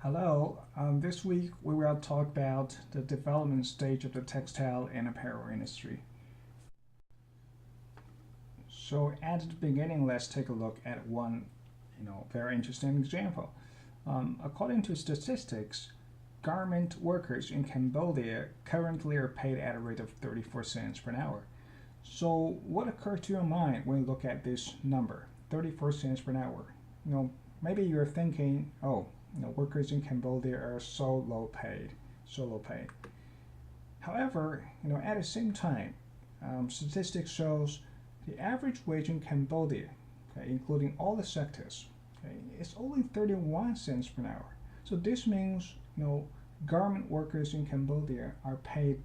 Hello, this week we will talk about the development stage of the textile and apparel industry. So at the beginning, let's take a look at one, very interesting example. According to statistics, garment workers in Cambodia currently are paid at a rate of 34 cents per hour. So what occurs to your mind when you look at this number, 34 cents per hour? Maybe you're thinking, oh, workers in Cambodia are so low paid, so low paid. However, at the same time, statistics shows the average wage in Cambodia, okay, including all the sectors, okay, is only 31 cents per hour. So this means, garment workers in Cambodia are paid,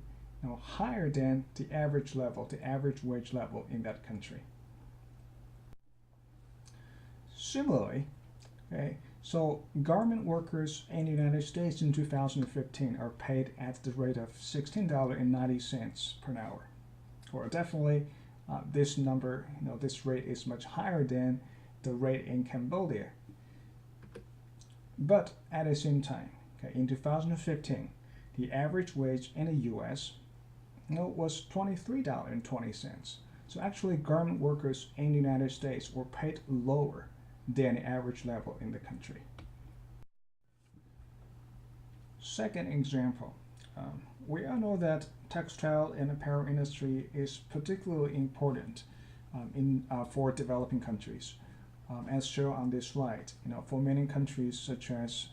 higher than the average level, the average wage level in that country. Similarly, okay, so garment workers in the United States in 2015 are paid at the rate of $16.90 per hour. Or definitely, this number, this rate is much higher than the rate in Cambodia. But at the same time, okay, in 2015, the average wage in the U.S. was $23.20. So actually, garment workers in the United States were paid lower than the average level in the country. Second example, we all know that textile and apparel industry is particularly important for developing countries, as shown on this slide. For many countries such as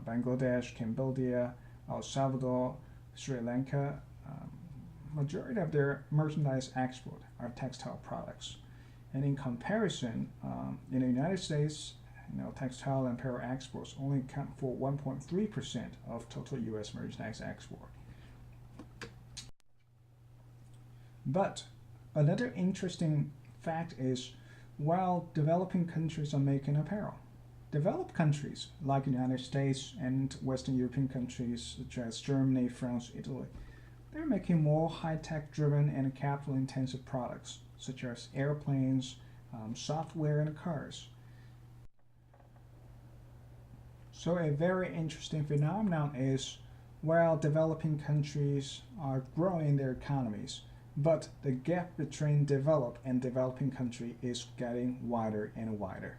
Bangladesh, Cambodia, El Salvador, Sri Lanka, majority of their merchandise export are textile products. And in comparison, in the United States, textile and apparel exports only account for 1.3% of total U.S. merchandise export. But another interesting fact is, while developing countries are making apparel, developed countries like the United States and Western European countries such as Germany, France, Italy, they're making more high-tech driven and capital-intensive products such as airplanes, software, and cars. So a very interesting phenomenon is, while developing countries are growing their economies, but the gap between developed and developing country is getting wider and wider.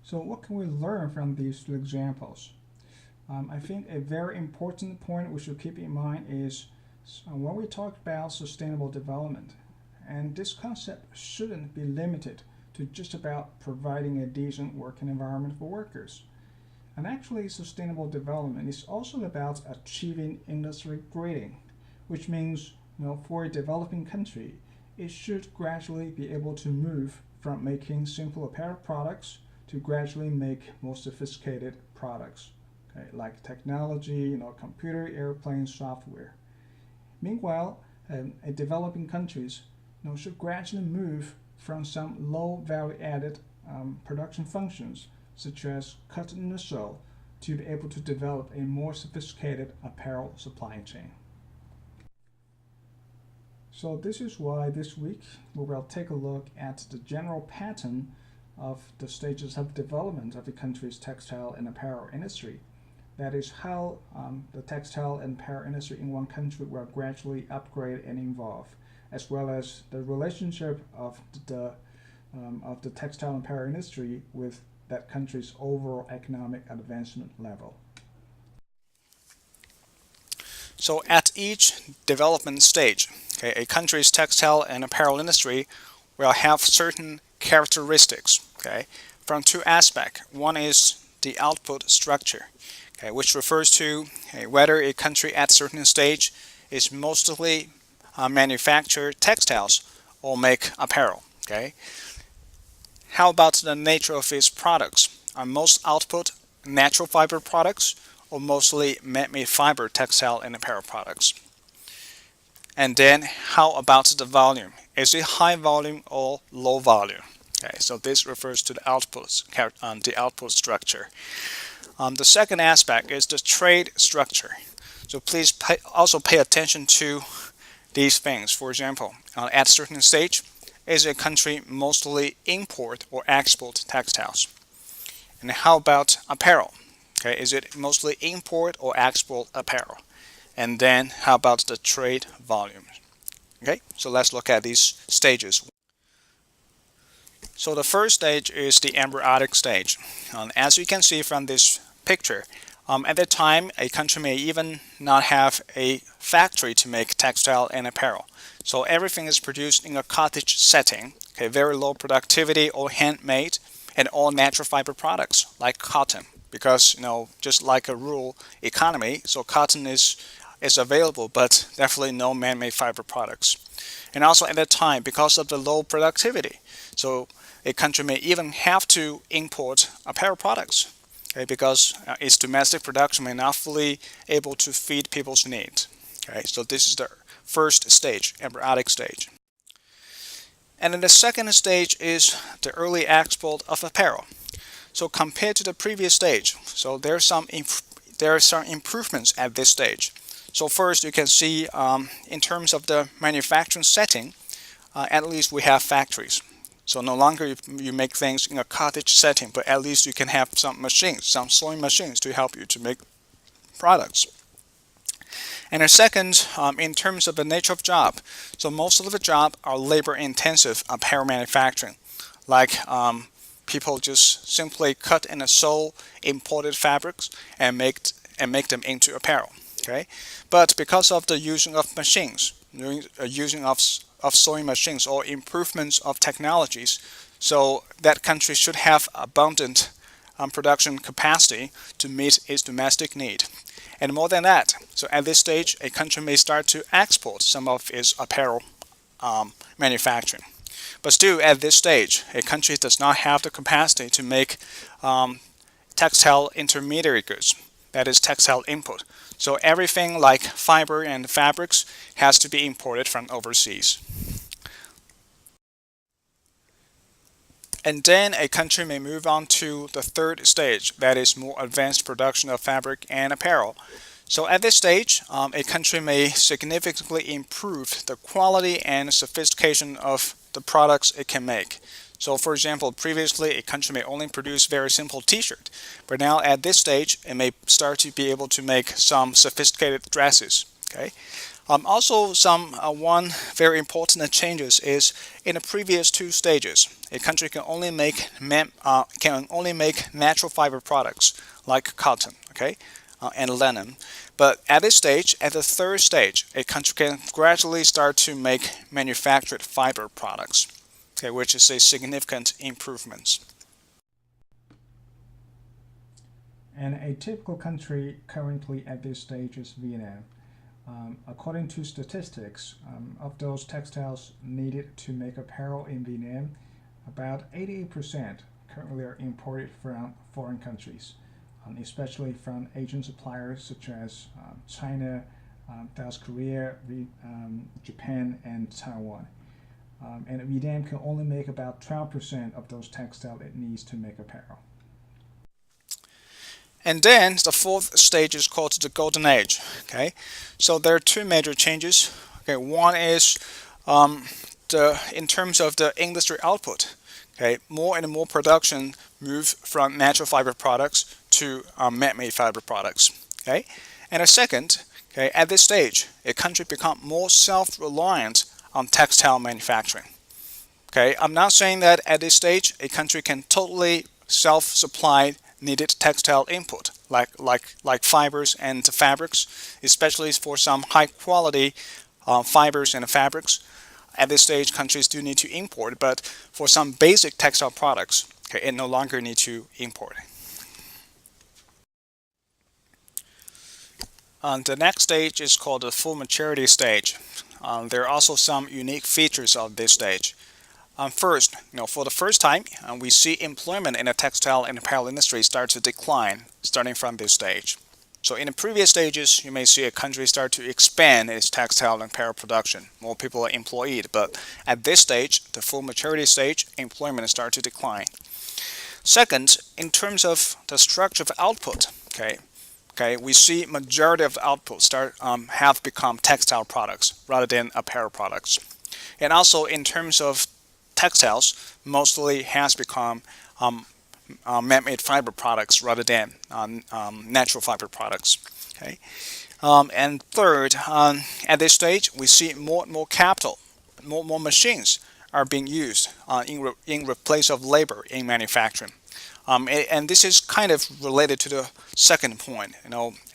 So what can we learn from these two examples? I think a very important point we should keep in mind is when we talk about sustainable development, and this concept shouldn't be limited to just about providing a decent working environment for workers. And actually, sustainable development is also about achieving industry grading, which means, for a developing country, it should gradually be able to move from making simple apparel products to gradually make more sophisticated products, okay, like technology, computer, airplane, software. Meanwhile, developing countries, should gradually move from some low value added production functions such as cotton and sew to be able to develop a more sophisticated apparel supply chain. So this is why this week we will take a look at the general pattern of the stages of development of the country's textile and apparel industry. That is how the textile and apparel industry in one country will gradually upgrade and evolve, as well as the relationship of the textile and apparel industry with that country's overall economic advancement level. So at each development stage, okay, a country's textile and apparel industry will have certain characteristics, okay, from two aspects. One is the output structure, okay, which refers to whether a country at a certain stage is mostly manufacture textiles or make apparel. Okay. How about the nature of its products? Are most output natural fiber products or mostly man-made fiber textile and apparel products? And then how about the volume? Is it high volume or low volume? Okay, so this refers to the output structure. The second aspect is the trade structure. So please also pay attention to these things. For example, at a certain stage, is a country mostly import or export textiles? And how about apparel? Okay, is it mostly import or export apparel? And then how about the trade volume? Okay, so let's look at these stages. So the first stage is the embryonic stage. As you can see from this picture, at that time, a country may even not have a factory to make textile and apparel. So everything is produced in a cottage setting, okay, very low productivity, all handmade, and all natural fiber products like cotton. Because just like a rural economy, so cotton is available, but definitely no man-made fiber products. And also at that time, because of the low productivity, so a country may even have to import apparel products, okay, because its domestic production may not fully able to feed people's needs. Okay, so this is the first stage, embryonic stage. And then the second stage is the early export of apparel. So compared to the previous stage, so there are some improvements at this stage. So first, you can see in terms of the manufacturing setting, at least we have factories. So no longer you make things in a cottage setting, but at least you can have some machines, some sewing machines to help you to make products. And the second, in terms of the nature of job, so most of the job are labor-intensive apparel manufacturing, like people just simply cut and sew imported fabrics and make them into apparel. Okay, but because of the using of machines, using of sewing machines or improvements of technologies, so that country should have abundant production capacity to meet its domestic need. And more than that, so at this stage, a country may start to export some of its apparel manufacturing. But still, at this stage, a country does not have the capacity to make textile intermediary goods, that is textile input. So everything like fiber and fabrics has to be imported from overseas. And then a country may move on to the third stage, that is more advanced production of fabric and apparel. So at this stage, a country may significantly improve the quality and sophistication of the products it can make. So for example, previously a country may only produce very simple t-shirt, but now at this stage it may start to be able to make some sophisticated dresses. Okay. Also, one very important changes is in the previous two stages, a country can only make natural fiber products like cotton, okay, and linen. But at this stage, at the third stage, a country can gradually start to make manufactured fiber products, okay, which is a significant improvement. And a typical country currently at this stage is Vietnam. According to statistics, of those textiles needed to make apparel in Vietnam, about 88% currently are imported from foreign countries, especially from Asian suppliers such as China, South Korea, Japan, and Taiwan. And Vietnam can only make about 12% of those textiles it needs to make apparel. And then the fourth stage is called the golden age. Okay, so there are two major changes. Okay, one is in terms of the industry output. Okay, more and more production move from natural fiber products to man-made fiber products. Okay, and a second, okay, at this stage, a country become more self-reliant on textile manufacturing. Okay, I'm not saying that at this stage a country can totally self-supply needed textile input like fibers and fabrics, especially for some high quality fibers and fabrics. At this stage, countries do need to import, but for some basic textile products, okay, it no longer need to import. The next stage is called the full maturity stage. There are also some unique features of this stage. First, for the first time, we see employment in the textile and apparel industry start to decline starting from this stage. So in the previous stages, you may see a country start to expand its textile and apparel production. More people are employed, but at this stage, the full maturity stage, employment starts to decline. Second, in terms of the structure of output, we see majority of output have become textile products rather than apparel products. And also in terms of textiles, mostly has become man-made fiber products rather than natural fiber products. Okay. And third, at this stage, we see more and more capital, more machines are being used in replace of labor in manufacturing. And this is kind of related to the second point.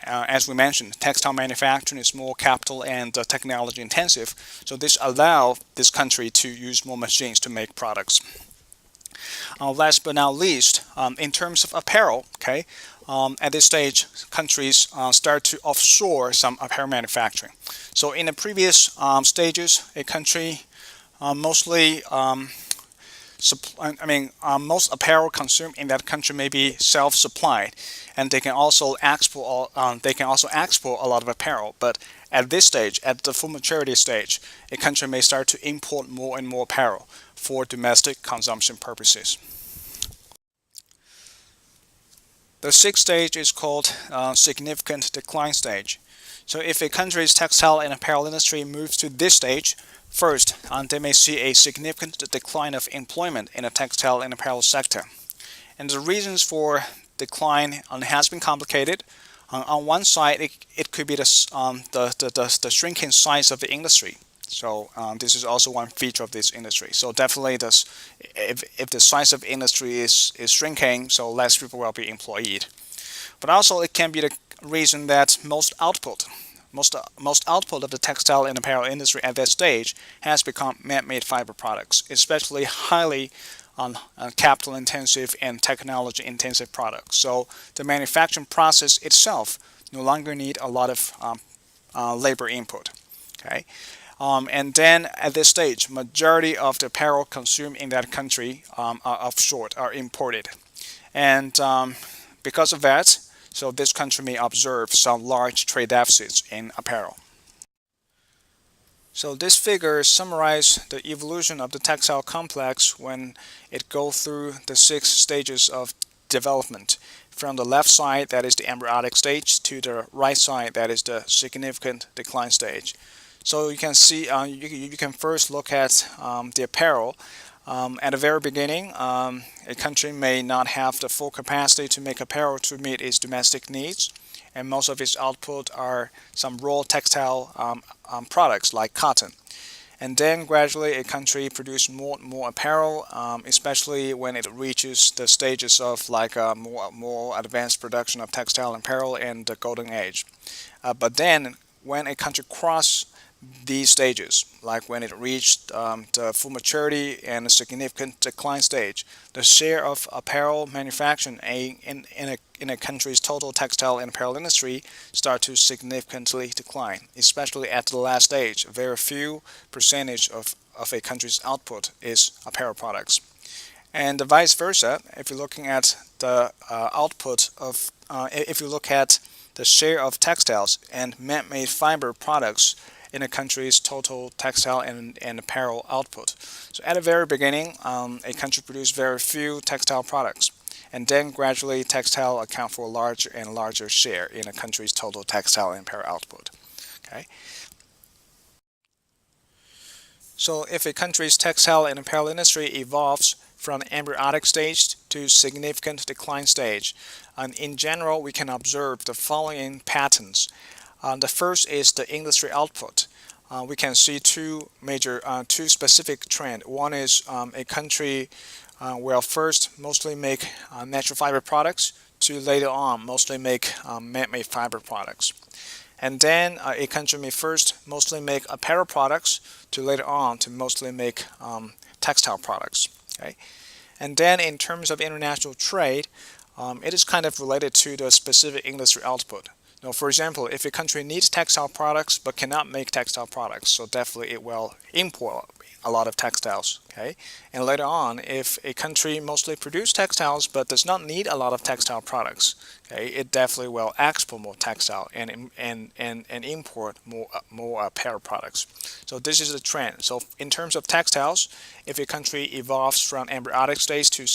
As we mentioned, textile manufacturing is more capital and technology intensive. So this allows this country to use more machines to make products. Last but not least, in terms of apparel, okay, at this stage, countries start to offshore some apparel manufacturing. So in the previous stages, a country mostly most apparel consumed in that country may be self-supplied, and they can also export. They can also export a lot of apparel. But at this stage, at the full maturity stage, a country may start to import more and more apparel for domestic consumption purposes. The sixth stage is called significant decline stage. So if a country's textile and apparel industry moves to this stage, first, they may see a significant decline of employment in the textile and apparel sector. And the reasons for decline has been complicated. On one side, it could be the shrinking size of the industry. So this is also one feature of this industry. So definitely, if the size of industry is shrinking, so less people will be employed. But also, it can be the reason that most output of the textile and apparel industry at that stage has become man-made fiber products, especially highly capital-intensive and technology-intensive products. So the manufacturing process itself no longer need a lot of labor input. Okay, and then at this stage, majority of the apparel consumed in that country are offshore, are imported, and because of that, so this country may observe some large trade deficits in apparel. So this figure summarizes the evolution of the textile complex when it goes through the 6 stages of development. From the left side, that is the embryonic stage, to the right side, that is the significant decline stage. So you can see, you can first look at the apparel. At the very beginning, a country may not have the full capacity to make apparel to meet its domestic needs, and most of its output are some raw textile products like cotton. And then gradually a country produces more and more apparel, especially when it reaches the stages of like more advanced production of textile and apparel in the golden age. But then when a country crosses these stages, like when it reached the full maturity and a significant decline stage, the share of apparel manufacturing in a country's total textile and apparel industry start to significantly decline, especially at the last stage. Very few percentage of a country's output is apparel products. And vice versa, if you're looking at the output of, if you look at the share of textiles and man-made fiber products in a country's total textile and apparel output. So at the very beginning, a country produced very few textile products, and then gradually textile account for a larger and larger share in a country's total textile and apparel output. Okay. So if a country's textile and apparel industry evolves from embryonic stage to significant decline stage, and in general, we can observe the following patterns. The first is the industry output. We can see two specific trends. One is a country will first mostly make natural fiber products, to later on mostly make man-made fiber products. And then a country may first mostly make apparel products, to later on to mostly make textile products. Okay? And then in terms of international trade, it is kind of related to the specific industry output. Now, for example, if a country needs textile products but cannot make textile products, so definitely it will import a lot of textiles. Okay, and later on, if a country mostly produces textiles but does not need a lot of textile products, okay, it definitely will export more textile and import more apparel products. So this is the trend. So in terms of textiles, if a country evolves from embryonic stage to the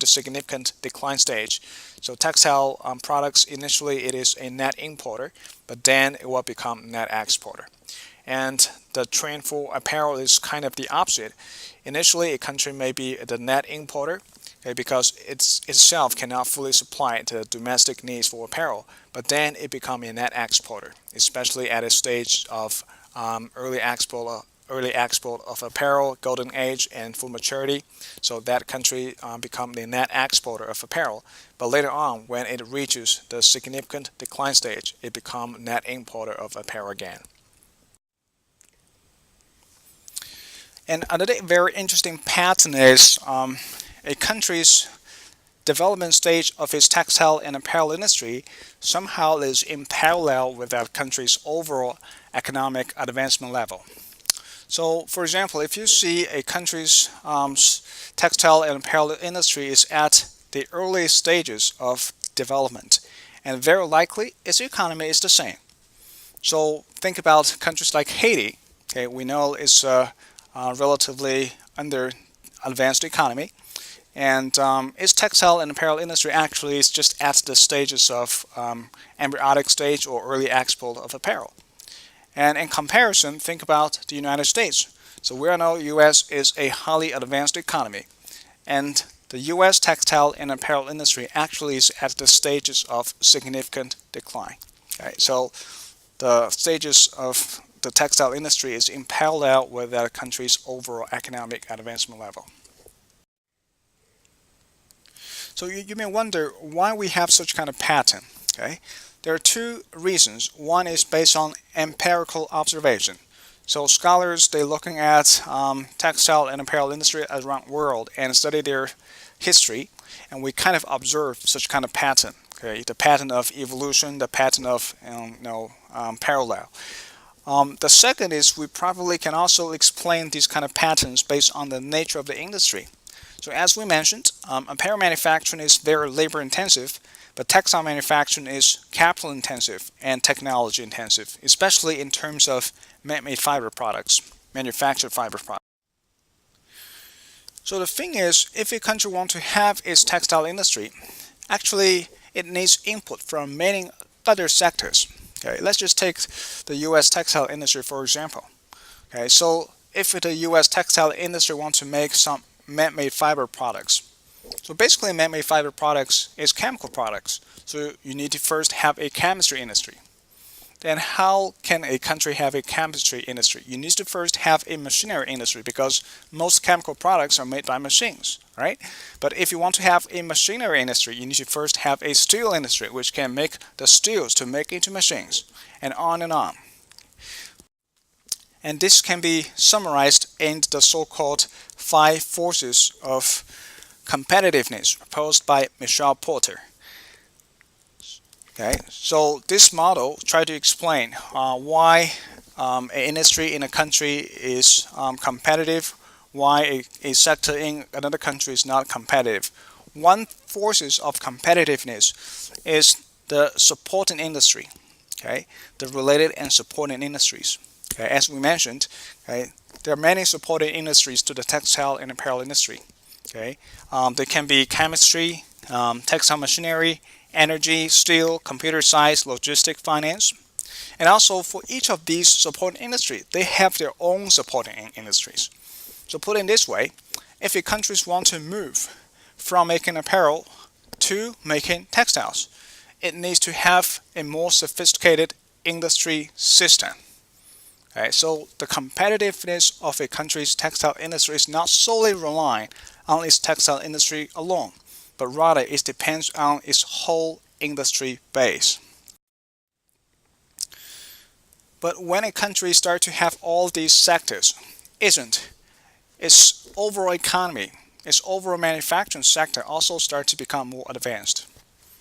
significant decline stage, so textile products initially it is a net importer, but then it will become net exporter. And the trend for apparel is kind of the opposite. Initially, a country may be the net importer, okay, because itself cannot fully supply the domestic needs for apparel, but then it becomes a net exporter, especially at a stage of early export of apparel, golden age, and full maturity. So that country become the net exporter of apparel. But later on, when it reaches the significant decline stage, it become net importer of apparel again. And another very interesting pattern is a country's development stage of its textile and apparel industry somehow is in parallel with that country's overall economic advancement level. So, for example, if you see a country's textile and apparel industry is at the early stages of development, and very likely its economy is the same. So, think about countries like Haiti. Okay, we know it's a relatively under advanced economy, and its textile and apparel industry actually is just at the stages of embryonic stage or early export of apparel. And in comparison, think about the United States. So we all know U.S. is a highly advanced economy, and the U.S. textile and apparel industry actually is at the stages of significant decline. Okay, so the stages of the textile industry is in parallel with that country's overall economic advancement level. So you may wonder why we have such kind of pattern. Okay, there are two reasons. One is based on empirical observation. So scholars, they're looking at textile and apparel industry around the world and study their history, and we kind of observe such kind of pattern. Okay, the pattern of evolution, the pattern of parallel. The second is we probably can also explain these kind of patterns based on the nature of the industry. So as we mentioned, apparel manufacturing is very labor intensive, but textile manufacturing is capital intensive and technology intensive, especially in terms of man-made fiber products, manufactured fiber products. So the thing is, if a country wants to have its textile industry, actually it needs input from many other sectors. Okay, let's just take the U.S. textile industry for example. Okay, so if the U.S. textile industry wants to make some man-made fiber products, so basically man-made fiber products is chemical products. So you need to first have a chemistry industry. Then how can a country have a chemistry industry? You need to first have a machinery industry because most chemical products are made by machines, right? But if you want to have a machinery industry, you need to first have a steel industry which can make the steels to make into machines, and on and on. And this can be summarized in the so-called 5 forces of competitiveness proposed by Michelle Porter. Okay, so this model tries to explain why an industry in a country is competitive, why a sector in another country is not competitive. One forces of competitiveness is the supporting industry, okay, the related and supporting industries. Okay, as we mentioned, okay, there are many supporting industries to the textile and apparel industry. Okay, they can be chemistry, textile machinery, energy, steel, computer science, logistics, finance. And also for each of these supporting industries, they have their own supporting industries. So put in this way, if a countries want to move from making apparel to making textiles, it needs to have a more sophisticated industry system. Okay, so the competitiveness of a country's textile industry is not solely relying on its textile industry alone, but rather it depends on its whole industry base. But when a country starts to have all these sectors, isn't its overall economy, its overall manufacturing sector also start to become more advanced?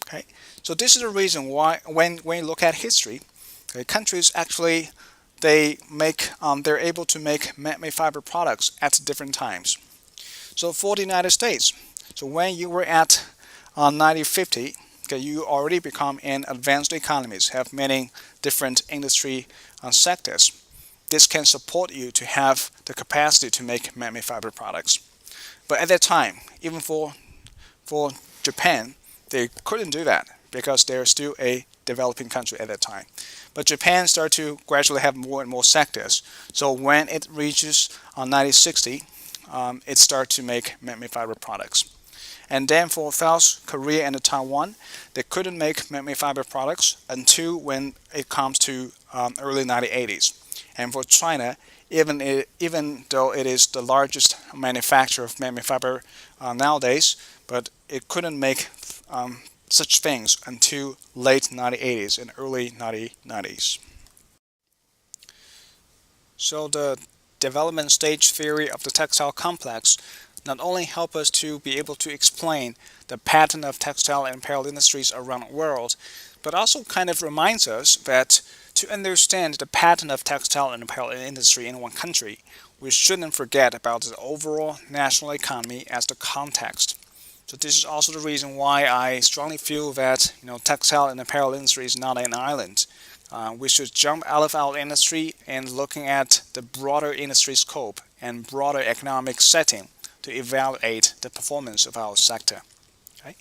Okay, so this is the reason why when you look at history, okay, countries actually they're able to make man-made fiber products at different times. So for the United States, so when you were at 1950, okay, you already become an advanced economies, have many different industry sectors. This can support you to have the capacity to make man-made fiber products. But at that time, even for Japan, they couldn't do that because they're still a developing country at that time. But Japan started to gradually have more and more sectors. So when it reaches 1960, it started to make man-made fiber products. And then for South Korea and Taiwan, they couldn't make memory fiber products until when it comes to early 1980s. And for China, even though it is the largest manufacturer of memory fiber nowadays, but it couldn't make such things until late 1980s and early 1990s. So the development stage theory of the textile complex not only help us to be able to explain the pattern of textile and apparel industries around the world, but also kind of reminds us that to understand the pattern of textile and apparel industry in one country, we shouldn't forget about the overall national economy as the context. So this is also the reason why I strongly feel that textile and apparel industry is not an island. We should jump out of our industry and looking at the broader industry scope and broader economic setting to evaluate the performance of our sector. Okay?